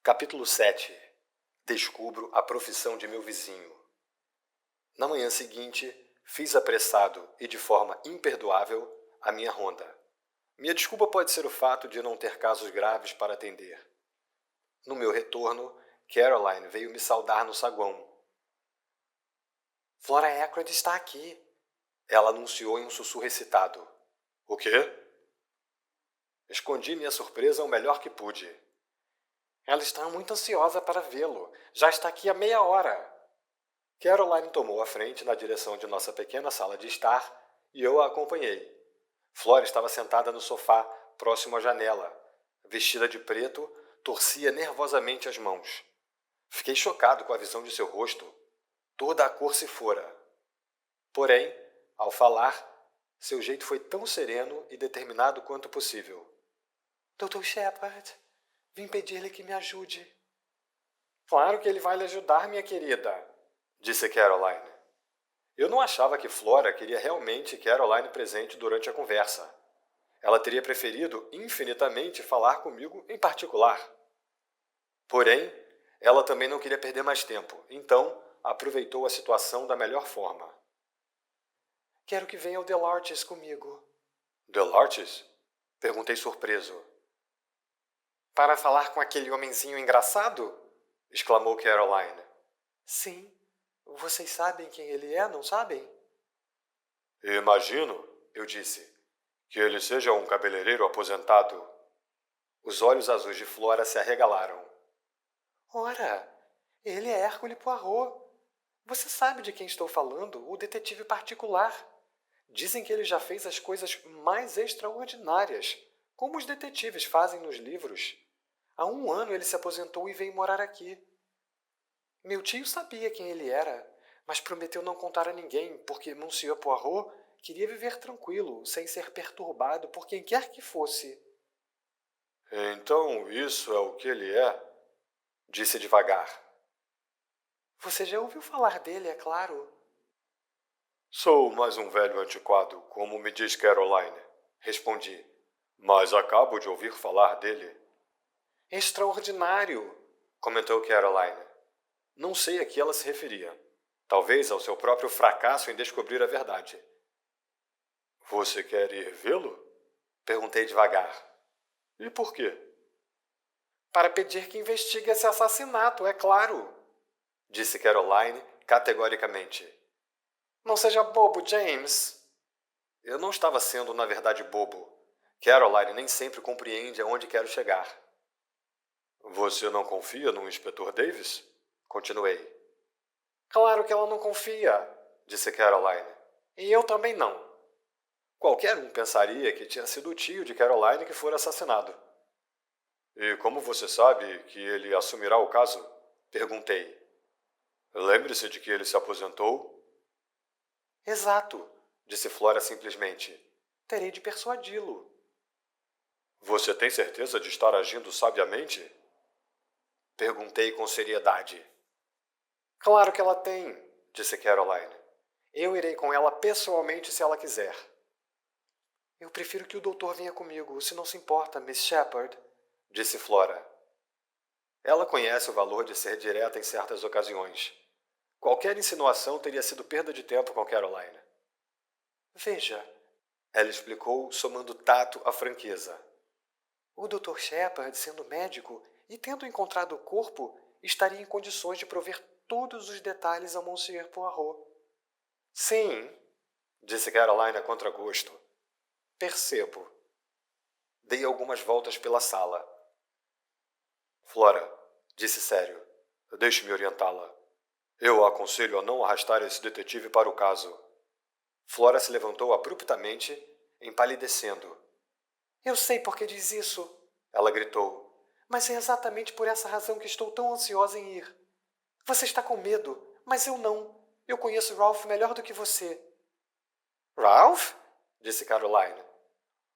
Capítulo 7. Descubro a profissão de meu vizinho. Na manhã seguinte, fiz apressado e de forma imperdoável a minha ronda. Minha desculpa pode ser o fato de não ter casos graves para atender. No meu retorno, Caroline veio me saudar no saguão. Flora Ackroyd está aqui, ela anunciou em um sussurro excitado. O quê? Escondi minha surpresa o melhor que pude. Ela está muito ansiosa para vê-lo. Já está aqui há meia hora. Caroline tomou a frente na direção de nossa pequena sala de estar e eu a acompanhei. Flora estava sentada no sofá, próximo à janela. Vestida de preto, torcia nervosamente as mãos. Fiquei chocado com a visão de seu rosto. Toda a cor se fora. Porém, ao falar, seu jeito foi tão sereno e determinado quanto possível. Dr. Shepard, vim pedir-lhe que me ajude. Claro que ele vai lhe ajudar, minha querida, disse Caroline. Eu não achava que Flora queria realmente Caroline presente durante a conversa. Ela teria preferido infinitamente falar comigo em particular. Porém, ela também não queria perder mais tempo, então aproveitou a situação da melhor forma. Quero que venha o Delartes comigo. Delartes? Perguntei surpreso. Para falar com aquele homenzinho engraçado? Exclamou Caroline. Sim. Vocês sabem quem ele é, não sabem? Imagino, eu disse, que ele seja um cabeleireiro aposentado. Os olhos azuis de Flora se arregalaram. Ora, ele é Hercule Poirot. Você sabe de quem estou falando, o detetive particular. Dizem que ele já fez as coisas mais extraordinárias, como os detetives fazem nos livros. Há 1 ano ele se aposentou e veio morar aqui. Meu tio sabia quem ele era, mas prometeu não contar a ninguém, porque Monsieur Poirot queria viver tranquilo, sem ser perturbado por quem quer que fosse. Então isso é o que ele é? Disse devagar. Você já ouviu falar dele, é claro. Sou mais um velho antiquado, como me diz Caroline, respondi, mas acabo de ouvir falar dele. Extraordinário, comentou Caroline. Não sei a que ela se referia. Talvez ao seu próprio fracasso em descobrir a verdade. Você quer ir vê-lo? Perguntei devagar. E por quê? Para pedir que investigue esse assassinato, é claro, disse Caroline categoricamente. Não seja bobo, James. Eu não estava sendo, na verdade, bobo. Caroline nem sempre compreende aonde quero chegar. Você não confia no Inspetor Davis? Continuei. Claro que ela não confia, disse Caroline. E eu também não. Qualquer um pensaria que tinha sido o tio de Caroline que fora assassinado. E como você sabe que ele assumirá o caso? Perguntei. Lembre-se de que ele se aposentou? Exato, disse Flora simplesmente. Terei de persuadi-lo. Você tem certeza de estar agindo sabiamente? Perguntei com seriedade. Claro que ela tem, disse Caroline. Eu irei com ela pessoalmente se ela quiser. Eu prefiro que o doutor venha comigo, se não se importa, Miss Shepard, disse Flora. Ela conhece o valor de ser direta em certas ocasiões. Qualquer insinuação teria sido perda de tempo com Caroline. Veja, ela explicou, somando tato à franqueza. O Dr. Shepard, sendo médico e tendo encontrado o corpo, estaria em condições de prover todos os detalhes a Monsieur Poirot. Sim, disse Caroline a contragosto. Percebo. Dei algumas voltas pela sala. Flora, disse sério, deixe-me orientá-la. Eu a aconselho a não arrastar esse detetive para o caso. Flora se levantou abruptamente, empalidecendo. Eu sei por que diz isso, ela gritou, mas é exatamente por essa razão que estou tão ansiosa em ir. Você está com medo, mas eu não. Eu conheço Ralph melhor do que você. Ralph? Disse Caroline.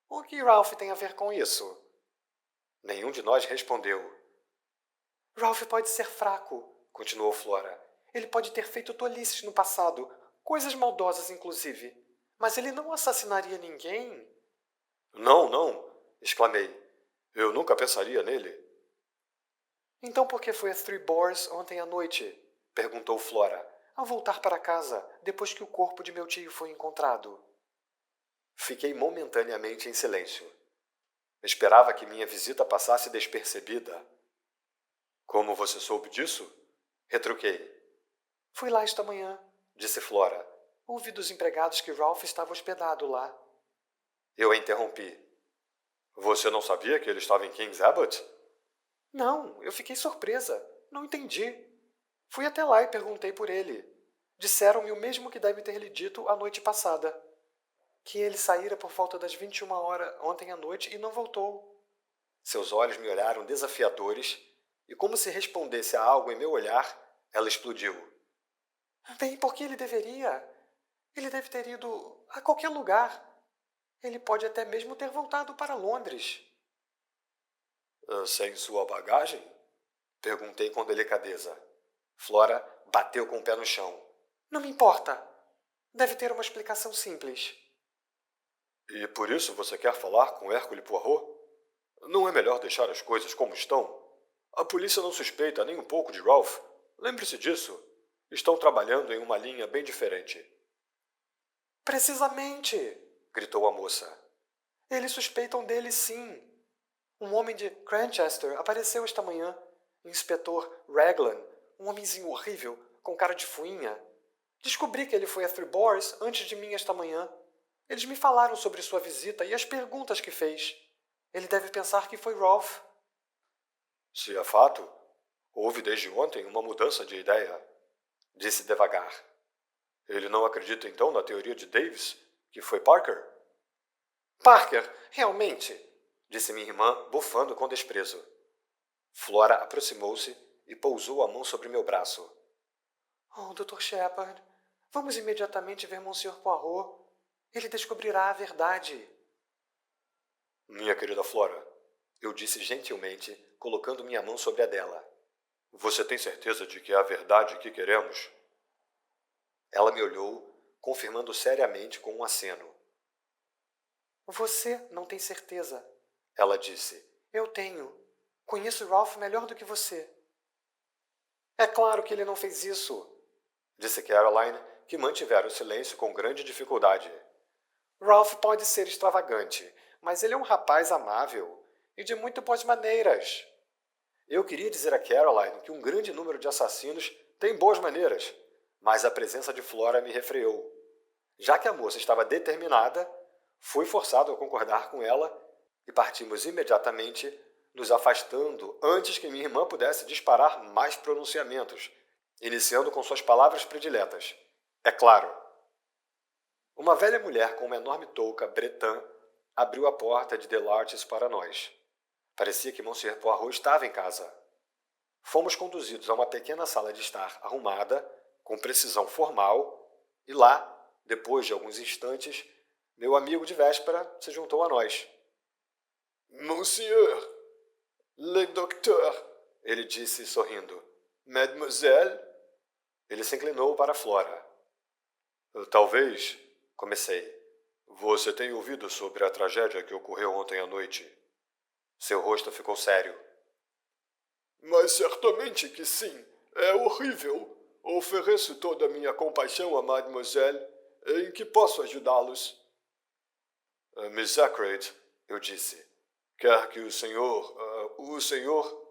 O que Ralph tem a ver com isso? Nenhum de nós respondeu. Ralph pode ser fraco, continuou Flora. Ele pode ter feito tolices no passado, coisas maldosas inclusive. Mas ele não assassinaria ninguém? Não, exclamei. Eu nunca pensaria nele. Então por que foi a Three Bores ontem à noite? Perguntou Flora, ao voltar para casa, depois que o corpo de meu tio foi encontrado. Fiquei momentaneamente em silêncio. Esperava que minha visita passasse despercebida. Como você soube disso? Retruquei. Fui lá esta manhã, disse Flora. Ouvi dos empregados que Ralph estava hospedado lá. Eu a interrompi. Você não sabia que ele estava em King's Abbot? Não, eu fiquei surpresa. Não entendi. Fui até lá e perguntei por ele. Disseram-me o mesmo que deve ter lhe dito a noite passada. Que ele saíra por volta das 21 horas ontem à noite e não voltou. Seus olhos me olharam desafiadores e, como se respondesse a algo em meu olhar, ela explodiu. Bem, por que ele deveria? Ele deve ter ido a qualquer lugar. Ele pode até mesmo ter voltado para Londres. Sem sua bagagem? Perguntei com delicadeza. Flora bateu com o pé no chão. Não me importa. Deve ter uma explicação simples. E por isso você quer falar com Hercule Poirot? Não é melhor deixar as coisas como estão? A polícia não suspeita nem um pouco de Ralph. Lembre-se disso. Estão trabalhando em uma linha bem diferente. Precisamente! Gritou a moça. Eles suspeitam dele, sim. Um homem de Cranchester apareceu esta manhã. Inspetor Raglan, um homenzinho horrível, com cara de fuinha. Descobri que ele foi a Three Bores antes de mim esta manhã. Eles me falaram sobre sua visita e as perguntas que fez. Ele deve pensar que foi Ralph. Se é fato, houve desde ontem uma mudança de ideia, disse devagar. Ele não acredita então na teoria de Davis, que foi Parker? Parker, realmente, disse minha irmã, bufando com desprezo. Flora aproximou-se e pousou a mão sobre meu braço. Oh, Dr. Shepard, vamos imediatamente ver Monsieur Poirot. Ele descobrirá a verdade. Minha querida Flora, eu disse gentilmente, colocando minha mão sobre a dela. Você tem certeza de que é a verdade que queremos? Ela me olhou, confirmando seriamente com um aceno. Você não tem certeza, ela disse. Eu tenho. Conheço Ralph melhor do que você. É claro que ele não fez isso, disse Caroline, que mantivera o silêncio com grande dificuldade. Ralph pode ser extravagante, mas ele é um rapaz amável e de muito boas maneiras. Eu queria dizer a Caroline que um grande número de assassinos tem boas maneiras, mas a presença de Flora me refreou. Já que a moça estava determinada, fui forçado a concordar com ela e partimos imediatamente, nos afastando antes que minha irmã pudesse disparar mais pronunciamentos, iniciando com suas palavras prediletas. É claro. Uma velha mulher com uma enorme touca bretã abriu a porta de Delartes para nós. Parecia que Monsieur Poirot estava em casa. Fomos conduzidos a uma pequena sala de estar arrumada, com precisão formal, e lá, depois de alguns instantes, meu amigo de véspera se juntou a nós. Monsieur, le docteur, ele disse sorrindo. Mademoiselle? Ele se inclinou para Flora. Talvez, comecei. Você tenha ouvido sobre a tragédia que ocorreu ontem à noite? Seu rosto ficou sério. Mas certamente que sim. É horrível. Ofereço toda a minha compaixão a Mademoiselle. Em que posso ajudá-los? Miss Ackroyd, eu disse. Quer que o senhor...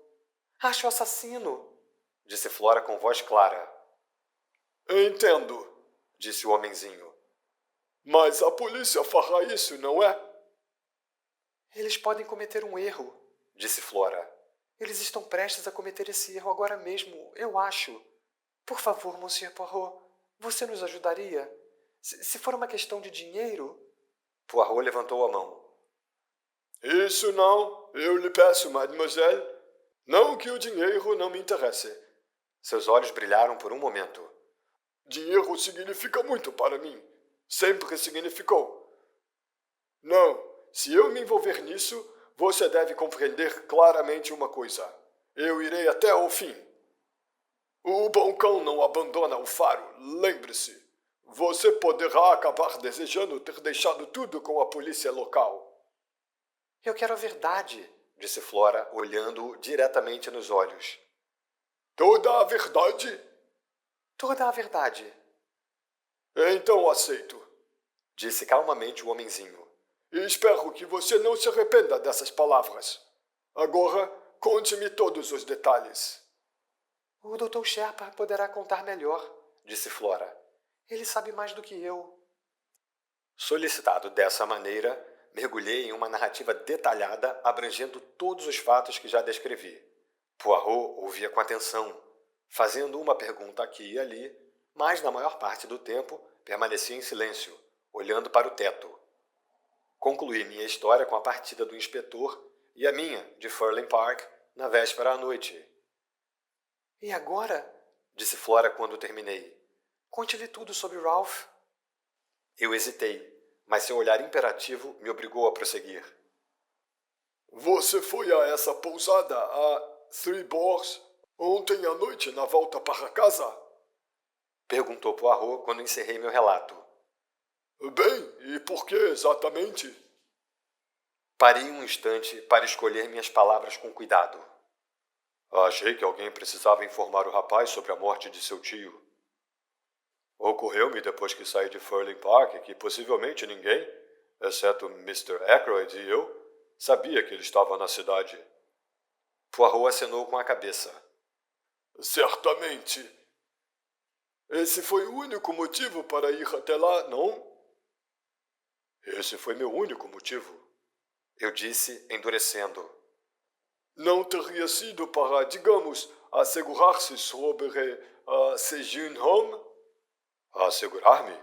Acho assassino, disse Flora com voz clara. Entendo, disse o homenzinho. Mas a polícia fará isso, não é? Eles podem cometer um erro, disse Flora. Eles estão prestes a cometer esse erro agora mesmo, eu acho. Por favor, Monsieur Poirot, você nos ajudaria? Se for uma questão de dinheiro... Poirot levantou a mão. Isso não, eu lhe peço, mademoiselle. Não que o dinheiro não me interesse. Seus olhos brilharam por um momento. Dinheiro significa muito para mim. Sempre significou. Não, se eu me envolver nisso, você deve compreender claramente uma coisa. Eu irei até ao fim. O bom cão não abandona o faro, lembre-se. Você poderá acabar desejando ter deixado tudo com a polícia local. Eu quero a verdade, disse Flora, olhando-o diretamente nos olhos. Toda a verdade? Toda a verdade, Então aceito. disse calmamente o homenzinho. E espero que você não se arrependa dessas palavras. Agora, conte-me todos os detalhes. O Dr. Sherpa poderá contar melhor, disse Flora. Ele sabe mais do que eu. Solicitado dessa maneira, mergulhei em uma narrativa detalhada abrangendo todos os fatos que já descrevi. Poirot ouvia com atenção, fazendo uma pergunta aqui e ali, mas na maior parte do tempo permanecia em silêncio, olhando para o teto. Concluí minha história com a partida do inspetor e a minha, de Furling Park, na véspera à noite. E agora? Disse Flora quando terminei. Conte-lhe tudo sobre Ralph. Eu hesitei, mas seu olhar imperativo me obrigou a prosseguir. Você foi a essa pousada, a Three Boars, ontem à noite na volta para casa? Perguntou Poirot quando encerrei meu relato. Bem, e por que exatamente? Parei um instante para escolher minhas palavras com cuidado. Achei que alguém precisava informar o rapaz sobre a morte de seu tio. Ocorreu-me depois que saí de Furling Park que possivelmente ninguém, exceto Mr. Ackroyd e eu, sabia que ele estava na cidade. Poirot acenou com a cabeça. Certamente. Esse foi o único motivo para ir até lá, não? Esse foi meu único motivo, eu disse, endurecendo. Não teria sido para, digamos, assegurar-se sobre ce jeune homme? Assegurar-me?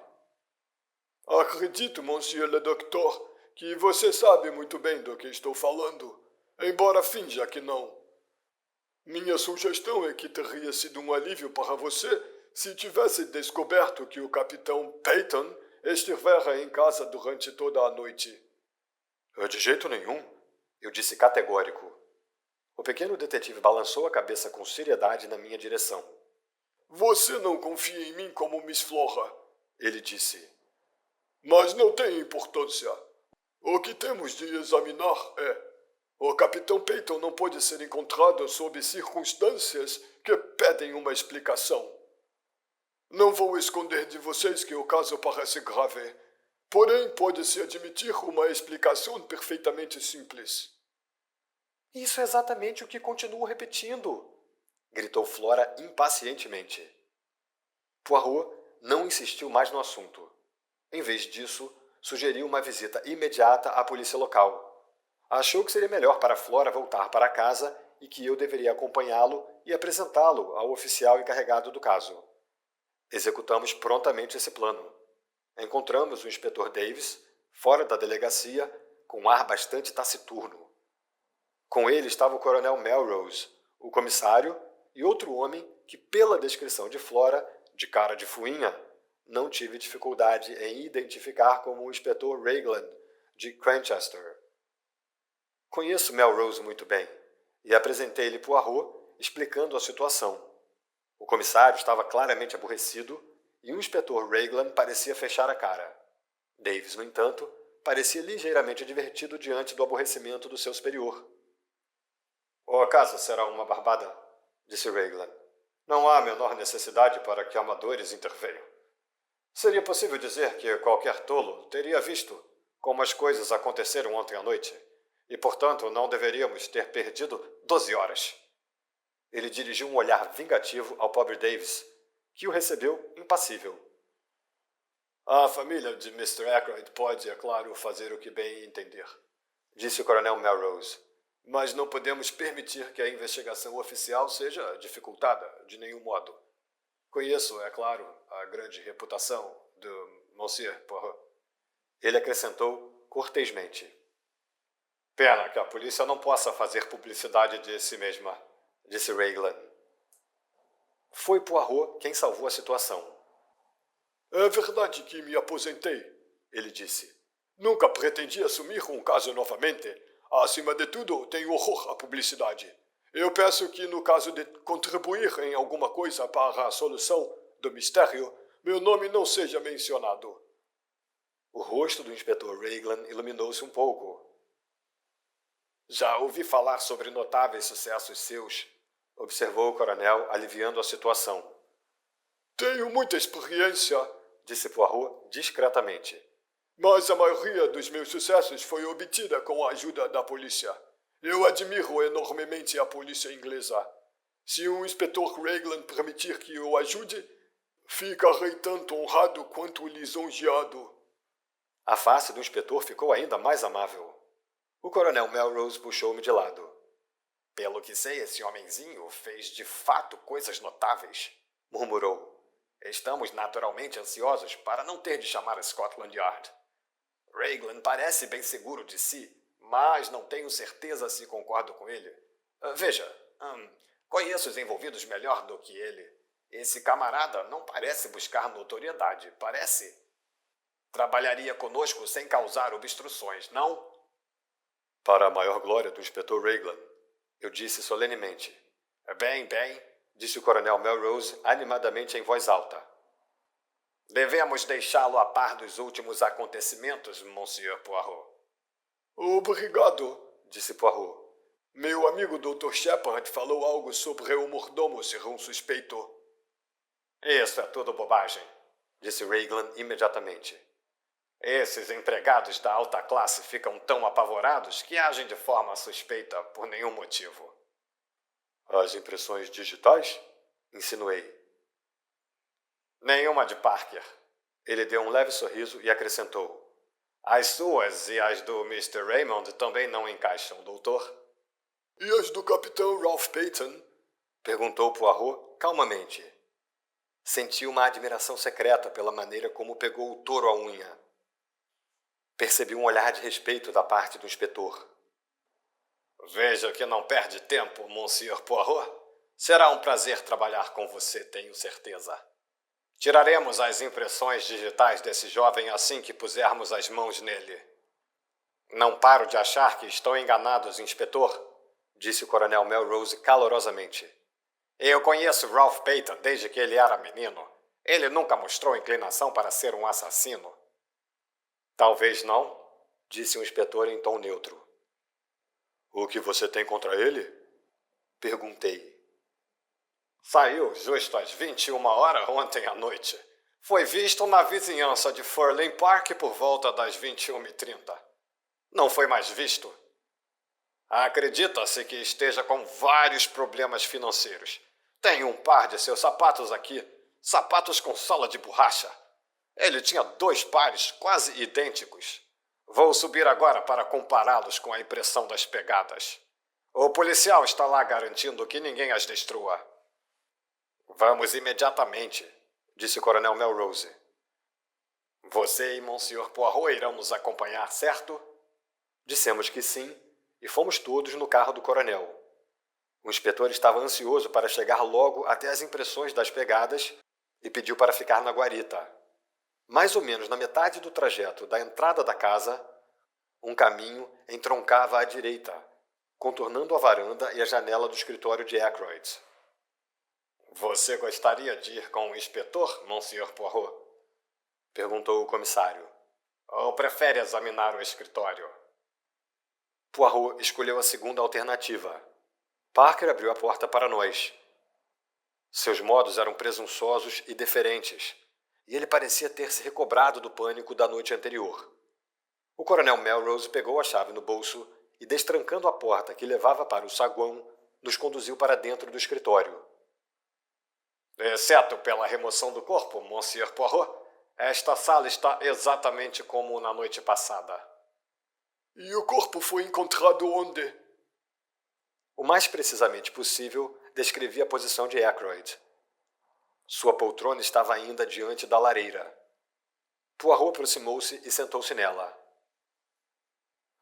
Acredito, monsieur le docteur, que você sabe muito bem do que estou falando, embora finja que não. Minha sugestão é que teria sido um alívio para você se tivesse descoberto que o capitão Peyton estivera em casa durante toda a noite. De jeito nenhum, eu disse categórico. O pequeno detetive balançou a cabeça com seriedade na minha direção. Você não confia em mim como Miss Flora, ele disse. Mas não tem importância. O que temos de examinar é: o capitão Peyton não pode ser encontrado sob circunstâncias que pedem uma explicação. Não vou esconder de vocês que o caso parece grave, porém pode-se admitir uma explicação perfeitamente simples. Isso é exatamente o que continuo repetindo, gritou Flora impacientemente. Poirot não insistiu mais no assunto. Em vez disso, sugeriu uma visita imediata à polícia local. Achou que seria melhor para Flora voltar para casa e que eu deveria acompanhá-lo e apresentá-lo ao oficial encarregado do caso. Executamos prontamente esse plano. Encontramos o inspetor Davis, fora da delegacia, com um ar bastante taciturno. Com ele estava o coronel Melrose, o comissário e outro homem que, pela descrição de Flora, de cara de fuinha, não tive dificuldade em identificar como o inspetor Raglan, de Cranchester. Conheço Melrose muito bem e apresentei-lhe Poirot, explicando a situação. O comissário estava claramente aborrecido e o inspetor Raglan parecia fechar a cara. Davis, no entanto, parecia ligeiramente divertido diante do aborrecimento do seu superior. O caso será uma barbada, disse Raglan. Não há a menor necessidade para que amadores intervenham. Seria possível dizer que qualquer tolo teria visto como as coisas aconteceram ontem à noite e, portanto, não deveríamos ter perdido 12 horas. Ele dirigiu um olhar vingativo ao pobre Davis, que o recebeu impassível. A família de Mr. Ackroyd pode, é claro, fazer o que bem entender, disse o coronel Melrose, mas não podemos permitir que a investigação oficial seja dificultada de nenhum modo. Conheço, é claro, a grande reputação do Monsieur Poirot. Ele acrescentou cortesmente. Pena que a polícia não possa fazer publicidade de si mesma, disse Raglan. Foi Poirot quem salvou a situação. É verdade que me aposentei, ele disse. Nunca pretendi assumir um caso novamente. Acima de tudo, tenho horror à publicidade. Eu peço que, no caso de contribuir em alguma coisa para a solução do mistério, meu nome não seja mencionado. O rosto do inspetor Raglan iluminou-se um pouco. Já ouvi falar sobre notáveis sucessos seus, observou o coronel, aliviando a situação. Tenho muita experiência, Disse Poirot discretamente. mas a maioria dos meus sucessos foi obtida com a ajuda da polícia. Eu admiro enormemente a polícia inglesa. Se o inspetor Raglan permitir que eu ajude, ficarei tanto honrado quanto lisonjeado. A face do inspetor ficou ainda mais amável. O coronel Melrose puxou-me de lado. Pelo que sei, esse homenzinho fez de fato coisas notáveis, murmurou. Estamos naturalmente ansiosos para não ter de chamar a Scotland Yard. Raglan parece bem seguro de si, mas não tenho certeza se concordo com ele. Veja, conheço os envolvidos melhor do que ele. Esse camarada não parece buscar notoriedade, parece? Trabalharia conosco sem causar obstruções, não? Para a maior glória do inspetor Raglan, eu disse solenemente. Bem, disse o coronel Melrose animadamente em voz alta. Devemos deixá-lo a par dos últimos acontecimentos, Monsieur Poirot. Obrigado, Disse Poirot. Meu amigo Dr. Shepard falou algo sobre o mordomo ser um suspeito. Isso é tudo bobagem, disse Raglan imediatamente. Esses empregados da alta classe ficam tão apavorados que agem de forma suspeita por nenhum motivo. As impressões digitais? Insinuei. Nenhuma de Parker. Ele deu um leve sorriso e acrescentou. As suas e as do Mr. Raymond também não encaixam, doutor. E as do capitão Ralph Peyton? Perguntou Poirot calmamente. Senti uma admiração secreta pela maneira como pegou o touro à unha. Percebi um olhar de respeito da parte do inspetor. Veja que não perde tempo, Monsieur Poirot. Será um prazer trabalhar com você, tenho certeza. Tiraremos as impressões digitais desse jovem assim que pusermos as mãos nele. Não paro de achar que estão enganados, inspetor, disse o coronel Melrose calorosamente. Eu conheço Ralph Peyton desde que ele era menino. Ele nunca mostrou inclinação para ser um assassino. Talvez não, disse o inspetor em tom neutro. O que você tem contra ele? Perguntei. Saiu justo às 21h ontem à noite. Foi visto na vizinhança de Furling Park por volta das 21h30. Não foi mais visto. Acredita-se que esteja com vários problemas financeiros. Tem um par de seus sapatos aqui, sapatos com sola de borracha. Ele tinha 2 pares quase idênticos. Vou subir agora para compará-los com a impressão das pegadas. O policial está lá garantindo que ninguém as destrua. Vamos imediatamente, disse o coronel Melrose. Você e Monsieur Poirot irão nos acompanhar, certo? Dissemos que sim, e fomos todos no carro do coronel. O inspetor estava ansioso para chegar logo até as impressões das pegadas e pediu para ficar na guarita. Mais ou menos na metade do trajeto da entrada da casa, um caminho entroncava à direita, contornando a varanda e a janela do escritório de Ackroyd. Você gostaria de ir com o inspetor, Monsieur Poirot? Perguntou o comissário. Ou prefere examinar o escritório? Poirot escolheu a segunda alternativa. Parker abriu a porta para nós. Seus modos eram presunçosos e deferentes, e ele parecia ter se recobrado do pânico da noite anterior. O coronel Melrose pegou a chave no bolso e, destrancando a porta que levava para o saguão, nos conduziu para dentro do escritório. Exceto pela remoção do corpo, Monsieur Poirot, esta sala está exatamente como na noite passada. E o corpo foi encontrado onde? O mais precisamente possível, descrevi a posição de Ackroyd. Sua poltrona estava ainda diante da lareira. Poirot aproximou-se e sentou-se nela.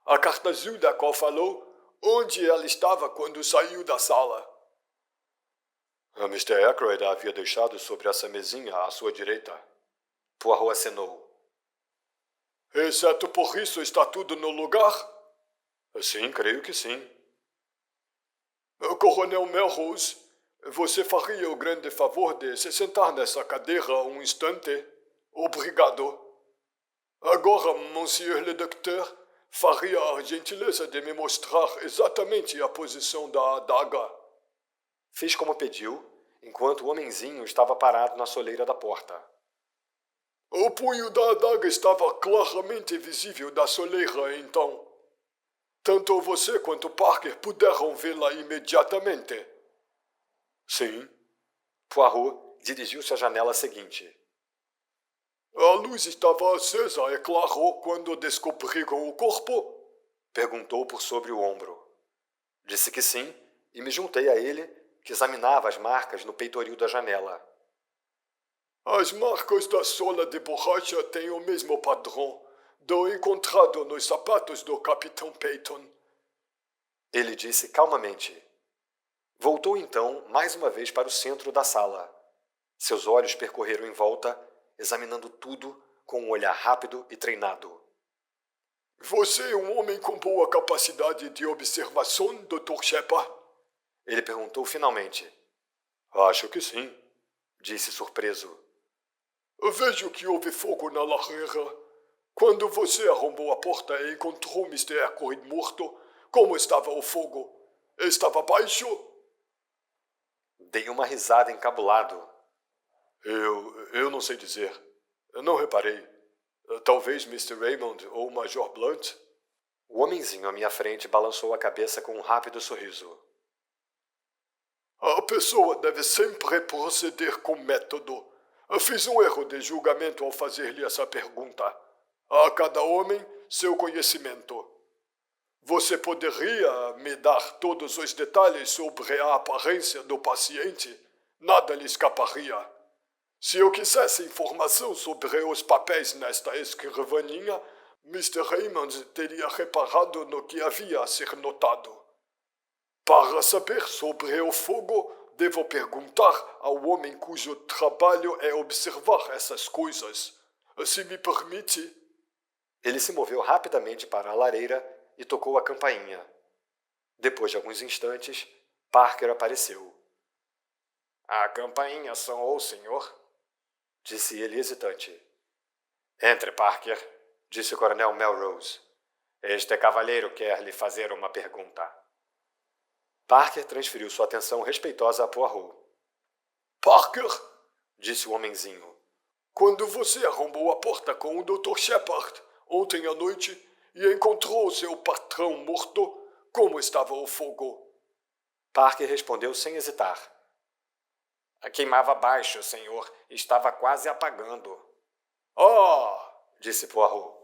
A carta azul da qual falou, onde ela estava quando saiu da sala? A Mr. Ackroyd a havia deixado sobre essa mesinha à sua direita. Poirot acenou. Exceto por isso está tudo no lugar? Sim, creio que sim. Coronel Melrose, você faria o grande favor de se sentar nessa cadeira um instante? Obrigado. Agora, Monsieur le Docteur, Faria a gentileza de me mostrar exatamente a posição da adaga? Fiz como pediu, enquanto o homenzinho estava parado na soleira da porta. O punho da adaga estava claramente visível da soleira, então. Tanto você quanto Parker puderam vê-la imediatamente. Sim. Poirot dirigiu-se à janela seguinte. A luz estava acesa, é claro, quando descobriram o corpo? Perguntou por sobre o ombro. Disse que sim e me juntei a ele, que examinava as marcas no peitoril da janela. As marcas da sola de borracha têm o mesmo padrão do encontrado nos sapatos do Capitão Peyton. Ele disse calmamente. Voltou então mais uma vez para o centro da sala. Seus olhos percorreram em volta, examinando tudo com um olhar rápido e treinado. Você é um homem com boa capacidade de observação, Dr. Shepard? Ele perguntou finalmente. Acho que sim, disse surpreso. Vejo que houve fogo na lareira. Quando você arrombou a porta e encontrou Mr. Aykroyd morto, como estava o fogo? Estava baixo? Dei uma risada encabulado. Eu não sei dizer. Eu não reparei. Talvez Mr. Raymond ou o Major Blunt? O homenzinho à minha frente balançou a cabeça com um rápido sorriso. A pessoa deve sempre proceder com método. Fiz um erro de julgamento ao fazer-lhe essa pergunta. A cada homem, seu conhecimento. Você poderia me dar todos os detalhes sobre a aparência do paciente? Nada lhe escaparia. Se eu quisesse informação sobre os papéis nesta escrivaninha, Mr. Raymond teria reparado no que havia a ser notado. Para saber sobre o fogo, devo perguntar ao homem cujo trabalho é observar essas coisas. Se me permite. Ele se moveu rapidamente para a lareira e tocou a campainha. Depois de alguns instantes, Parker apareceu. A campainha soou, senhor? Disse ele hesitante. Entre, Parker, disse o coronel Melrose. Este cavalheiro quer lhe fazer uma pergunta. Parker transferiu sua atenção respeitosa a Poirot. Parker, disse o homenzinho. Quando você arrombou a porta com o Dr. Shepard ontem à noite e encontrou seu patrão morto, como estava o fogo? Parker respondeu sem hesitar. Queimava baixo, senhor. Estava quase apagando. Ah! Disse Poirot.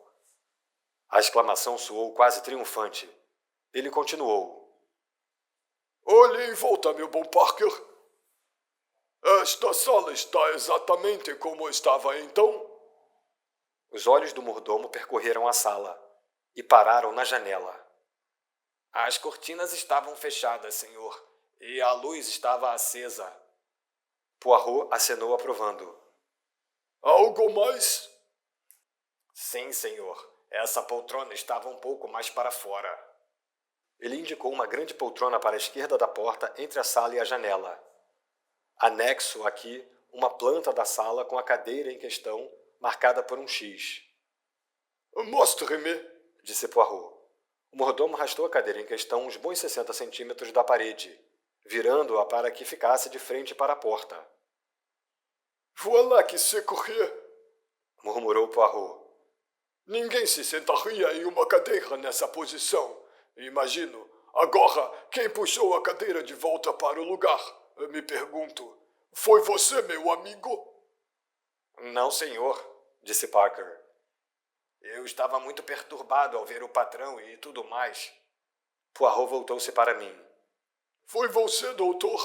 A exclamação soou quase triunfante. Ele continuou. Olhe em volta, meu bom Parker. Esta sala está exatamente como estava então? Os olhos do mordomo percorreram a sala e pararam na janela. As cortinas estavam fechadas, senhor, e a luz estava acesa. Poirot acenou aprovando. Algo mais? Sim, senhor. Essa poltrona estava um pouco mais para fora. Ele indicou uma grande poltrona para a esquerda da porta entre a sala e a janela. Anexo aqui uma planta da sala com a cadeira em questão marcada por um X. Mostre-me, disse Poirot. O mordomo arrastou a cadeira em questão uns bons 60 centímetros da parede, virando-a para que ficasse de frente para a porta. Voilà que se correr, murmurou Poirot. Ninguém se sentaria em uma cadeira nessa posição. Imagino. Agora, quem puxou a cadeira de volta para o lugar? Me pergunto. Foi você, meu amigo? Não, senhor, disse Parker. Eu estava muito perturbado ao ver o patrão e tudo mais. Poirot voltou-se para mim. Foi você, doutor?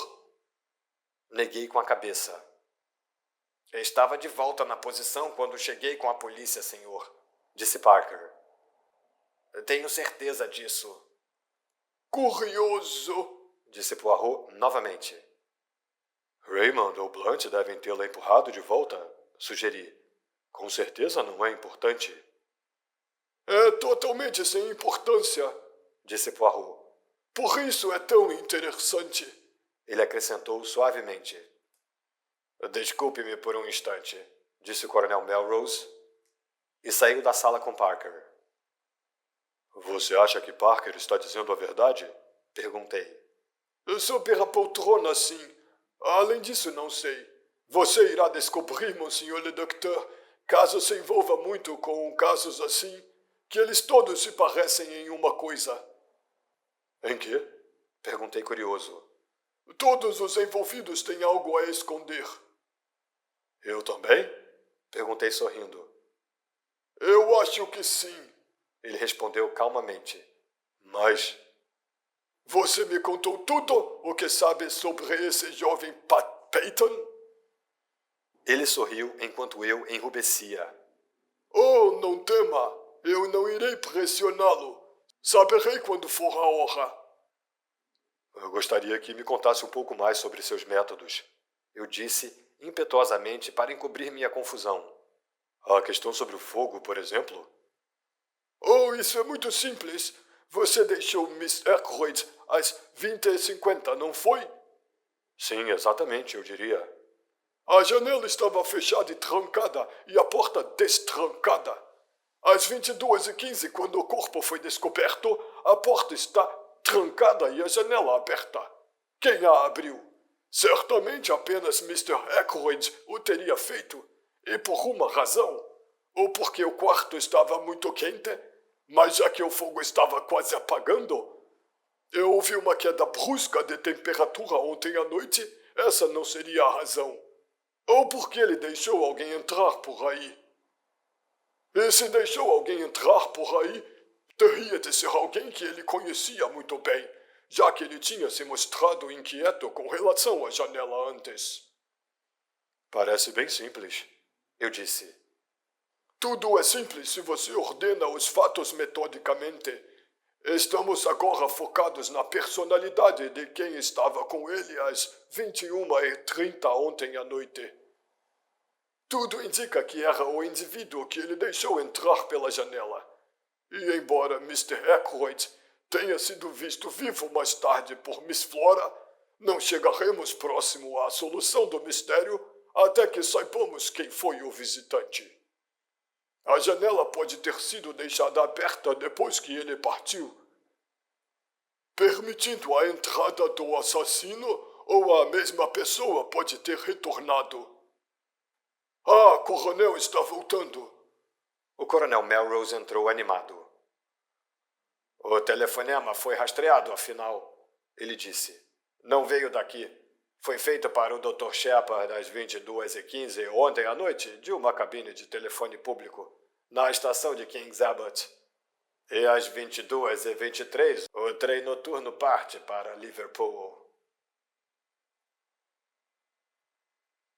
Neguei com a cabeça. Estava de volta na posição quando cheguei com a polícia, senhor, disse Parker. Tenho certeza disso. Curioso, disse Poirot novamente. Raymond ou Blunt devem tê-la empurrado de volta, sugeri. Com certeza não é importante. É totalmente sem importância, disse Poirot. Por isso é tão interessante. Ele acrescentou suavemente. Desculpe-me por um instante, disse o coronel Melrose, e saiu da sala com Parker. Você acha que Parker está dizendo a verdade? Perguntei. Sobre a poltrona, sim. Além disso, não sei. Você irá descobrir, Monsieur le Docteur, caso se envolva muito com casos assim, que eles todos se parecem em uma coisa. Em quê? Perguntei curioso. Todos os envolvidos têm algo a esconder. Eu também? Perguntei sorrindo. Eu acho que sim. Ele respondeu calmamente. Mas... Você me contou tudo o que sabe sobre esse jovem Pat Peyton? Ele sorriu enquanto eu enrubescia. Oh, não tema. Eu não irei pressioná-lo. Saberei quando for a hora. Eu gostaria que me contasse um pouco mais sobre seus métodos. Eu disse impetuosamente para encobrir minha confusão. A questão sobre o fogo, por exemplo? Oh, isso é muito simples. Você deixou Miss Aykroyd às 20h50, não foi? Sim, exatamente, eu diria. A janela estava fechada e trancada e a porta destrancada. Às 22h15, quando o corpo foi descoberto, a porta está trancada e a janela aberta. Quem a abriu? Certamente apenas Mr. Aykroyd o teria feito, e por uma razão. Ou porque o quarto estava muito quente, mas já que o fogo estava quase apagando. Eu ouvi uma queda brusca de temperatura ontem à noite, essa não seria a razão. Ou porque ele deixou alguém entrar por aí. E se deixou alguém entrar por aí, teria de ser alguém que ele conhecia muito bem, já que ele tinha se mostrado inquieto com relação à janela antes. Parece bem simples, eu disse. Tudo é simples se você ordena os fatos metodicamente. Estamos agora focados na personalidade de quem estava com ele às 21h30 ontem à noite. Tudo indica que era o indivíduo que ele deixou entrar pela janela. E embora Mr. Aykroyd tenha sido visto vivo mais tarde por Miss Flora, não chegaremos próximo à solução do mistério até que saibamos quem foi o visitante. A janela pode ter sido deixada aberta depois que ele partiu, permitindo a entrada do assassino, ou a mesma pessoa pode ter retornado. Ah, Coronel está voltando. O Coronel Melrose entrou animado. O telefonema foi rastreado, afinal, ele disse. Não veio daqui. Foi feito para o Dr. Shepard às 22h15 ontem à noite de uma cabine de telefone público na estação de King's Abbot. E às 22h23 o trem noturno parte para Liverpool.